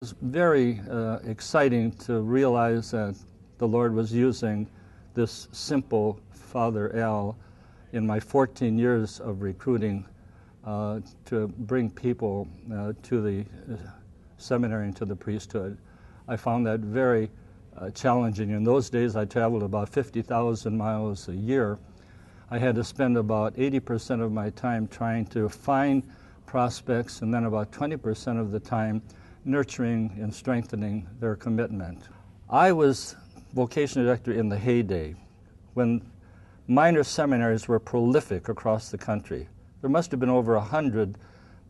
was very exciting to realize that the Lord was using this simple Father Al in my 14 years of recruiting to bring people to the seminary and to the priesthood. I found that very challenging. In those days, I traveled about 50,000 miles a year. I had to spend about 80% of my time trying to find prospects, and then about 20% of the time nurturing and strengthening their commitment. I was vocational director in the heyday, when minor seminaries were prolific across the country. There must have been over 100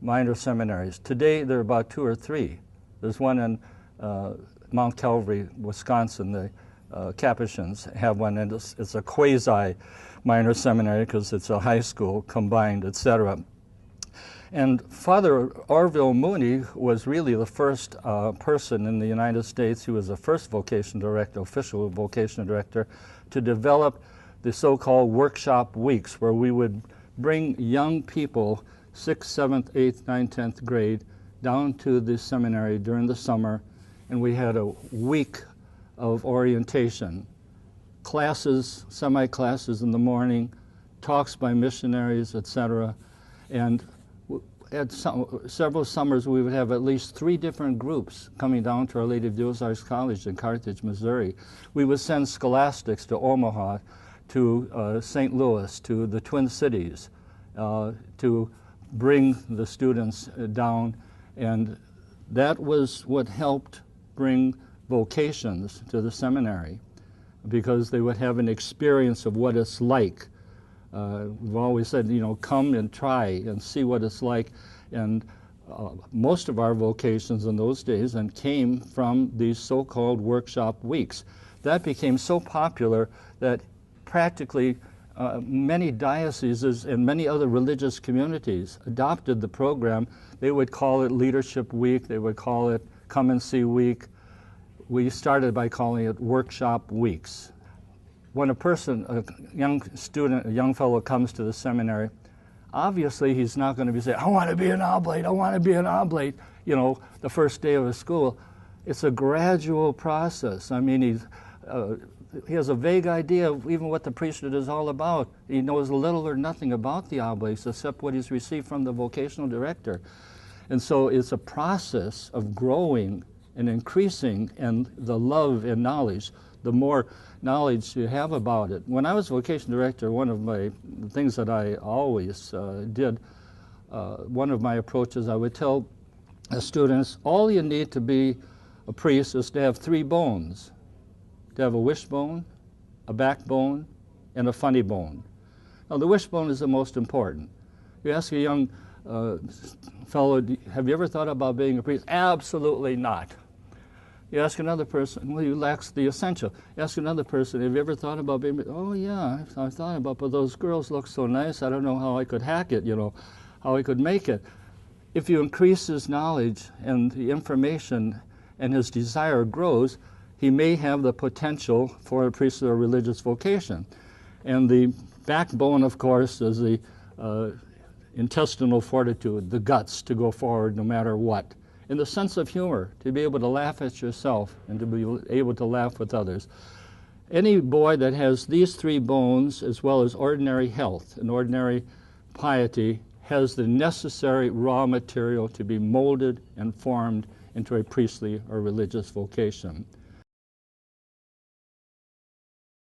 minor seminaries. Today, there are about 2 or 3. There's one in Mount Calvary, Wisconsin. The Capuchins have one, and it's a quasi-minor seminary because it's a high school combined, etc. And Father Orville Mooney was really the first person in the United States who was the first vocational director, official vocational director, to develop the so-called workshop weeks, where we would bring young people, 6th, 7th, 8th, 9th, 10th grade, down to the seminary during the summer, and we had a week of orientation, classes, semi-classes in the morning, talks by missionaries, etc. And at several summers, we would have at least 3 different groups coming down to Our Lady of the Ozarks College in Carthage, Missouri. We would send scholastics to Omaha, to St. Louis, to the Twin Cities, to bring the students down. And that was what helped bring vocations to the seminary, because they would have an experience of what it's like. We've always said, you know, come and try and see what it's like. And most of our vocations in those days came from these so-called workshop weeks. That became so popular that practically many dioceses and many other religious communities adopted the program. They would call it Leadership Week. They would call it Come and See Week. We started by calling it Workshop Weeks. When a person, a young student, a young fellow comes to the seminary, obviously he's not going to be saying, I want to be an oblate, I want to be an oblate, you know, the first day of his school. It's a gradual process. I mean, he has a vague idea of even what the priesthood is all about. He knows little or nothing about the oblates except what he's received from the vocational director. And so it's a process of growing and increasing in the love and knowledge, the more knowledge you have about it. When I was vocational director, one of the things that I always did, one of my approaches, I would tell students, all you need to be a priest is to have 3 bones. To have a wishbone, a backbone, and a funny bone. Now, the wishbone is the most important. You ask a young fellow, have you ever thought about being a priest? Absolutely not. You ask another person, well, you lack the essential. You ask another person, have you ever thought about being, oh yeah, I've thought about, but those girls look so nice, I don't know how I could hack it, you know, how I could make it. If you increase his knowledge and the information and his desire grows, he may have the potential for a priesthood or religious vocation. And the backbone, of course, is the intestinal fortitude, the guts to go forward no matter what. And the sense of humor, to be able to laugh at yourself and to be able to laugh with others. Any boy that has these 3 bones, as well as ordinary health and ordinary piety, has the necessary raw material to be molded and formed into a priestly or religious vocation.